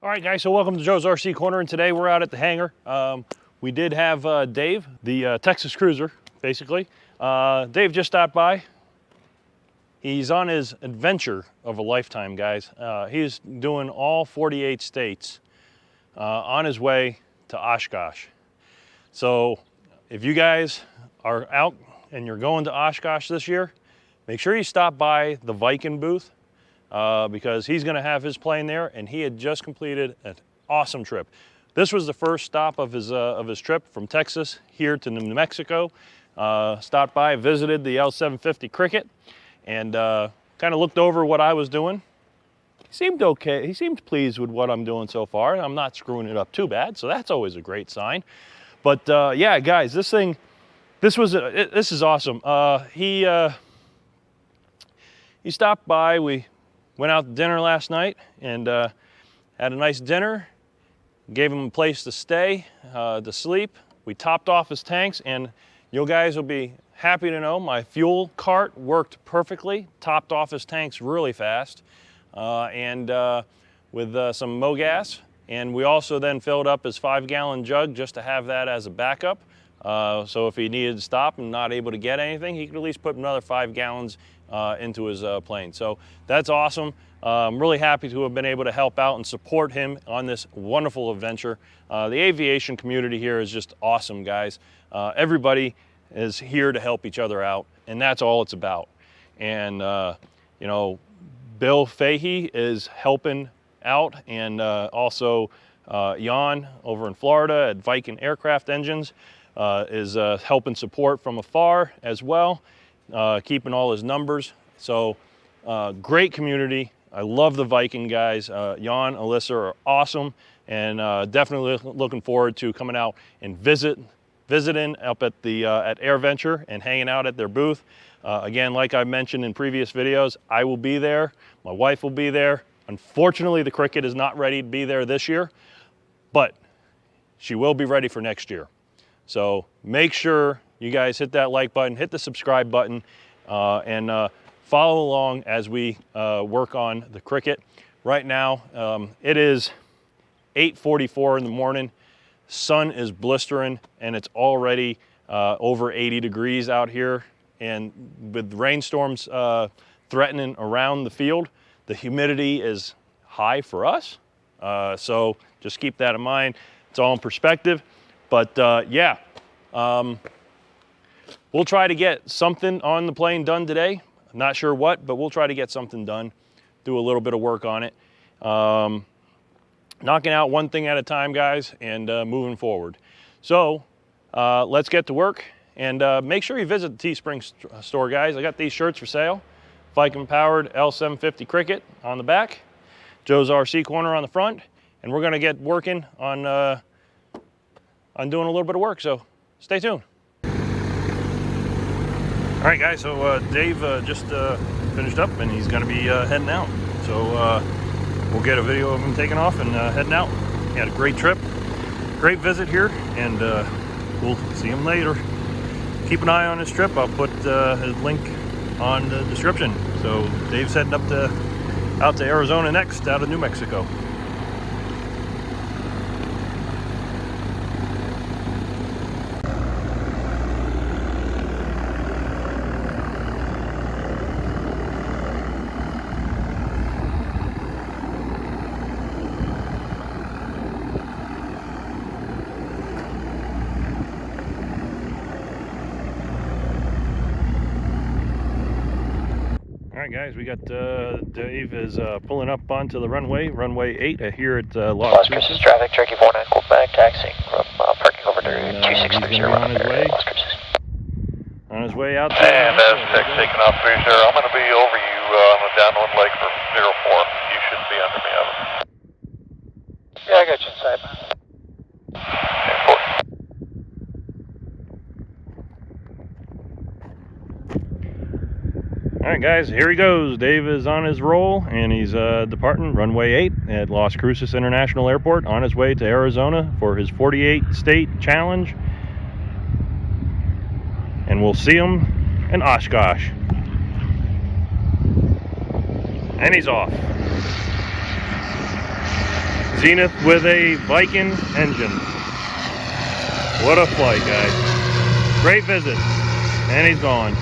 All right, guys, so welcome to Joe's RC Corner, and today we're out at the hangar. We did have Dave, the Texas Cruiser, basically. Dave just stopped by. He's on his adventure of a lifetime, guys. He's doing all 48 states on his way to Oshkosh. So if you guys are out and you're going to Oshkosh this year, make sure you stop by the Viking booth. Because he's going to have his plane there, and he had just completed an awesome trip. This was the first stop of his trip from Texas here to New Mexico. Stopped by, visited the L750 Cricket, and kind of looked over what I was doing. He seemed okay. He seemed pleased with what I'm doing so far. I'm not screwing it up too bad, so that's always a great sign. But yeah, guys, this is awesome. He stopped by. We went out to dinner last night and had a nice dinner, gave him a place to stay, to sleep. We topped off his tanks, and you guys will be happy to know my fuel cart worked perfectly, topped off his tanks really fast, and with some MoGas. And we also then filled up his 5-gallon jug just to have that as a backup. So if he needed to stop and not able to get anything, he could at least put another 5 gallons into his plane. So that's awesome. I'm really happy to have been able to help out and support him on this wonderful adventure. The aviation community here is just awesome, guys. Everybody is here to help each other out, and that's all it's about. And you know, Bill Fahey is helping out, and also Jan over in Florida at Viking Aircraft Engines is helping support from afar as well, keeping all his numbers. So great community. I love the Viking guys. Jan, Alyssa are awesome, and definitely looking forward to coming out and visiting up at the at Airventure and hanging out at their booth. Again, like I mentioned in previous videos, I will be there. My wife will be there. Unfortunately, the Cricket is not ready to be there this year, but she will be ready for next year. So make sure you guys hit that like button, hit the subscribe button, and follow along as we work on the Cricket. Right now, it is 8:44 in the morning. Sun is blistering, and it's already over 80 degrees out here. And with rainstorms threatening around the field, the humidity is high for us. So just keep that in mind. It's all in perspective. But yeah, we'll try to get something on the plane done today. I'm not sure what, but we'll try to get something done, do a little bit of work on it. Knocking out one thing at a time, guys, and moving forward. So let's get to work, and make sure you visit the Teespring store, guys. I got these shirts for sale. Viking powered L750 Cricket on the back, Joe's RC Corner on the front, and we're gonna get working on doing a little bit of work, so stay tuned. All right, guys, so Dave just finished up, and he's gonna be heading out. So we'll get a video of him taking off and heading out. He had a great trip, great visit here, and we'll see him later. Keep an eye on his trip. I'll put his link on the description. So Dave's heading up out to Arizona next, out of New Mexico. All right, guys, we got Dave is pulling up onto the runway 8 here at Las Cruces. Traffic, Turkey 49, Quebec, taxiing from parking over to 2630 on his way. Las Cruces. On his way out to And as taking off 30, I'm going to be over you on the downwind leg for 04. You should be under me, over. Yeah, I got you inside, man. All right, guys, here he goes. Dave is on his roll, and he's departing runway 8 at Las Cruces International Airport on his way to Arizona for his 48 State Challenge. And we'll see him in Oshkosh. And he's off. Zenith with a Viking engine. What a flight, guys. Great visit. And he's gone.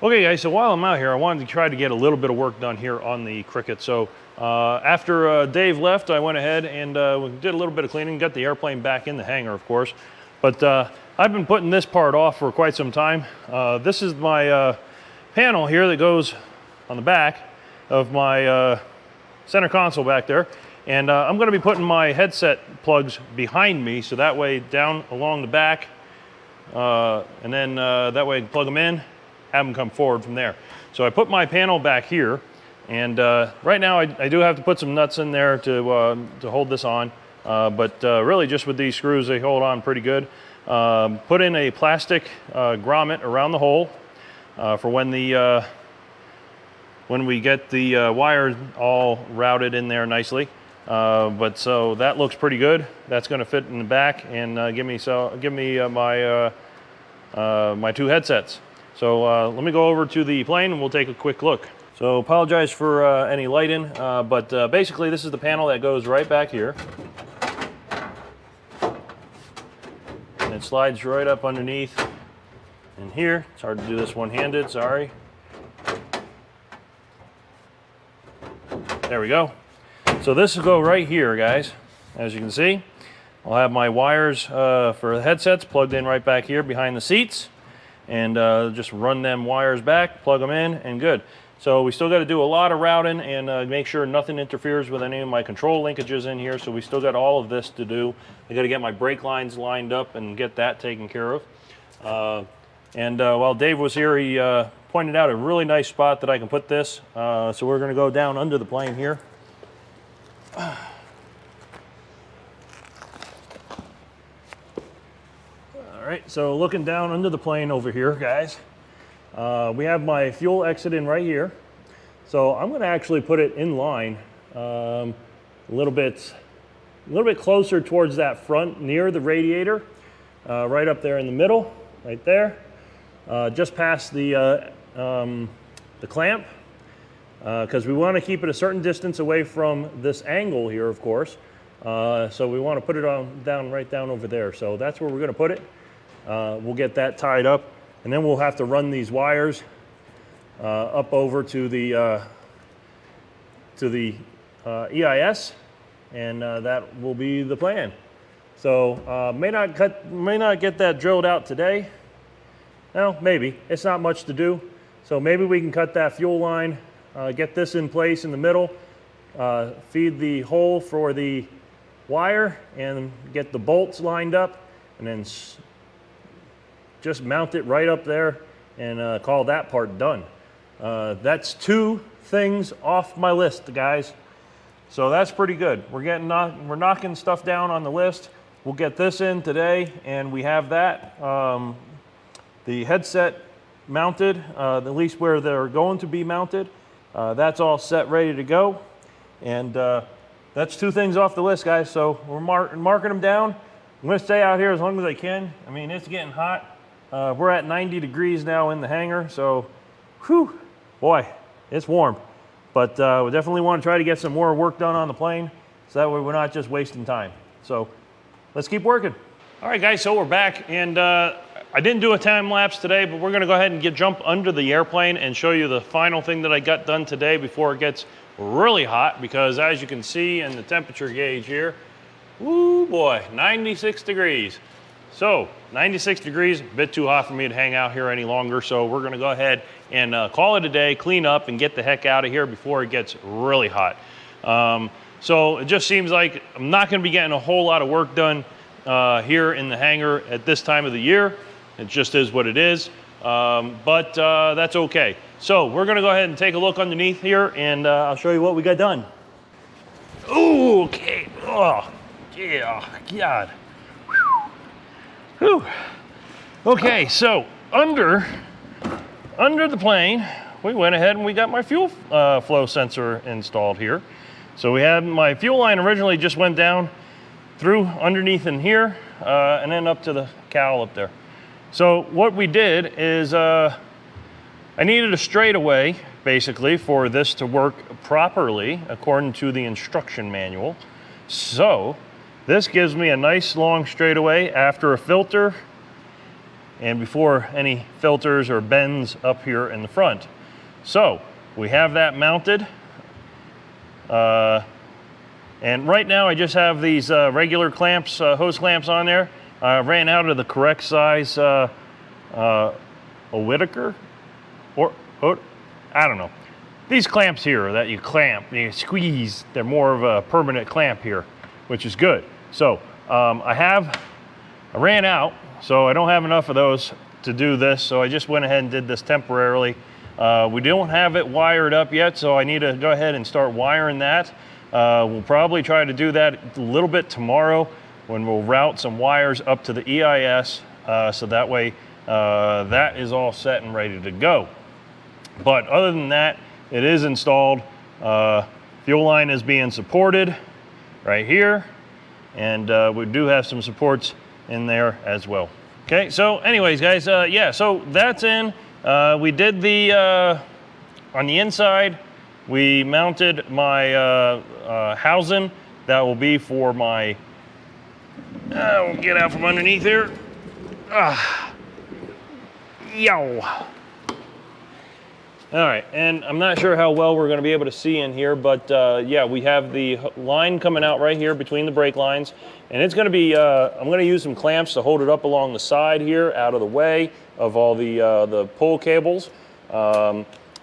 Okay guys, so while I'm out here, I wanted to try to get a little bit of work done here on the Cricket. So after Dave left, I went ahead and did a little bit of cleaning, got the airplane back in the hangar, of course. But I've been putting this part off for quite some time. This is my panel here that goes on the back of my center console back there. And I'm gonna be putting my headset plugs behind me, so that way down along the back, and then that way I can plug them in, have them come forward from there. So I put my panel back here, and right now I do have to put some nuts in there to hold this on, but really just with these screws, they hold on pretty good. Put in a plastic grommet around the hole for when we get the wires all routed in there nicely. But so that looks pretty good. That's going to fit in the back and give me my my two headsets. So let me go over to the plane and we'll take a quick look. So apologize for any lighting, but basically this is the panel that goes right back here. And it slides right up underneath in here. It's hard to do this one-handed, sorry. There we go. So this will go right here, guys. As you can see, I'll have my wires for the headsets plugged in right back here behind the seats. And just run them wires back, plug them in, and good. So we still got to do a lot of routing and make sure nothing interferes with any of my control linkages in here. So we still got all of this to do. I got to get my brake lines lined up and get that taken care of. While Dave was here, he pointed out a really nice spot that I can put this. So we're going to go down under the plane here. All right, so looking down under the plane over here, guys, we have my fuel exit in right here. So I'm going to actually put it in line a little bit closer towards that front near the radiator, right up there in the middle, right there, just past the clamp, because we want to keep it a certain distance away from this angle here, of course. So we want to put it right down over there. So that's where we're going to put it. We'll get that tied up, and then we'll have to run these wires up over to the EIS, and that will be the plan. So may not get that drilled out today. Well, maybe. It's not much to do. So maybe we can cut that fuel line, get this in place in the middle, feed the hole for the wire, and get the bolts lined up, and then just mount it right up there and call that part done. That's two things off my list, guys. So that's pretty good. We're knocking stuff down on the list. We'll get this in today, and we have that. The headset mounted, at least where they're going to be mounted. That's all set, ready to go. And that's two things off the list, guys. So we're marking them down. I'm gonna stay out here as long as I can. I mean, it's getting hot. We're at 90 degrees now in the hangar, so whew, boy, it's warm. But we definitely want to try to get some more work done on the plane, so that way we're not just wasting time. So let's keep working. All right, guys, so we're back, and I didn't do a time lapse today, but we're gonna go ahead and jump under the airplane and show you the final thing that I got done today before it gets really hot, because as you can see in the temperature gauge here, woo boy, 96 degrees. So 96 degrees, a bit too hot for me to hang out here any longer. So we're gonna go ahead and call it a day, clean up and get the heck out of here before it gets really hot. So it just seems like I'm not gonna be getting a whole lot of work done here in the hangar at this time of the year. It just is what it is, but that's okay. So we're gonna go ahead and take a look underneath here, and I'll show you what we got done. Ooh, okay, oh, yeah, God. Whew. Okay, so under the plane, we went ahead and we got my fuel flow sensor installed here. So we had my fuel line originally just went down through underneath in here and then up to the cowl up there. So what we did is I needed a straightaway basically for this to work properly according to the instruction manual. So this gives me a nice long straightaway after a filter and before any filters or bends up here in the front. So we have that mounted. And right now I just have these regular clamps, hose clamps on there. I ran out of the correct size a Whittaker, or I don't know. These clamps here that you clamp, you squeeze, they're more of a permanent clamp here, which is good. So I ran out, so I don't have enough of those to do this, so I just went ahead and did this temporarily. We don't have it wired up yet, so I need to go ahead and start wiring that. We'll probably try to do that a little bit tomorrow when we'll route some wires up to the EIS, so that way that is all set and ready to go. But other than that, it is installed. Fuel line is being supported right here, and we do have some supports in there as well. Okay, so anyways, guys, yeah, so that's in. We did the, on the inside, we mounted my housing that will be for my, we'll get out from underneath here. Yow. All right, and I'm not sure how well we're gonna be able to see in here, but yeah, we have the line coming out right here between the brake lines, and it's gonna be, I'm gonna use some clamps to hold it up along the side here, out of the way of all the pull cables.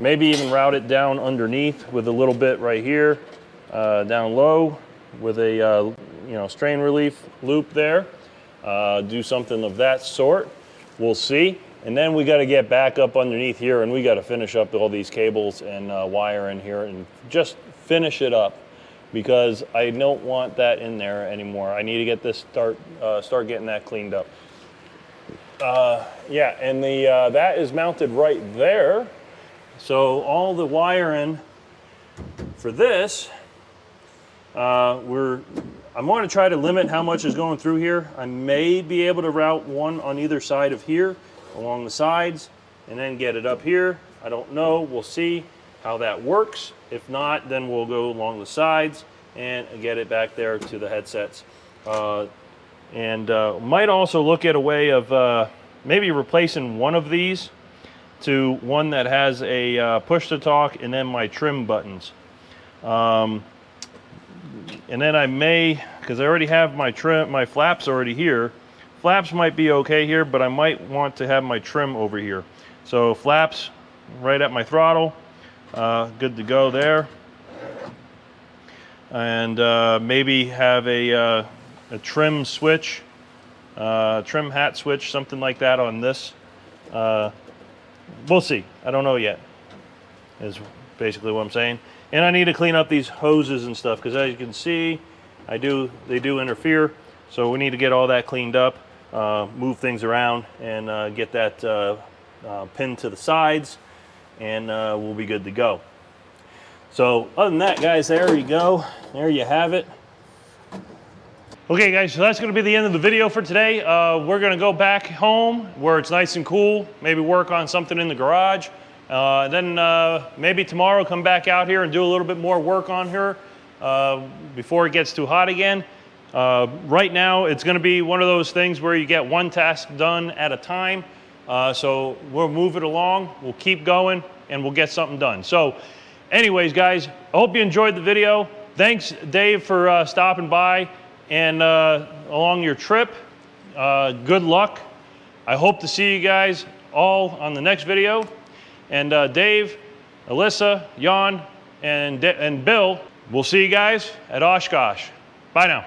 Maybe even route it down underneath with a little bit right here, down low with a strain relief loop there. Do something of that sort, we'll see. And then we got to get back up underneath here, and we got to finish up all these cables and wire in here and just finish it up, because I don't want that in there anymore. I need to get this start getting that cleaned up. Yeah, and the that is mounted right there. So all the wiring for this, I'm going to try to limit how much is going through here. I may be able to route one on either side of here, along the sides, and then get it up here. I don't know, we'll see how that works. If not, then we'll go along the sides and get it back there to the headsets. Might also look at a way of maybe replacing one of these to one that has a push to talk and then my trim buttons. And then I may, because I already have my flaps already here. Flaps might be okay here, but I might want to have my trim over here. So flaps right at my throttle, good to go there. And maybe have a trim switch, trim hat switch, something like that on this. We'll see, I don't know yet, is basically what I'm saying. And I need to clean up these hoses and stuff, because as you can see, they do interfere. So we need to get all that cleaned up. Move things around and get that pinned to the sides, and we'll be good to go. So other than that, guys, there you go. There you have it. Okay, guys, so that's going to be the end of the video for today. We're going to go back home where it's nice and cool, maybe work on something in the garage. Then maybe tomorrow come back out here and do a little bit more work on her before it gets too hot again. Right now, it's going to be one of those things where you get one task done at a time. So we'll move it along, we'll keep going, and we'll get something done. So anyways, guys, I hope you enjoyed the video. Thanks, Dave, for stopping by and along your trip. Good luck. I hope to see you guys all on the next video. And Dave, Alyssa, Jan, and Bill, we'll see you guys at Oshkosh. Bye now.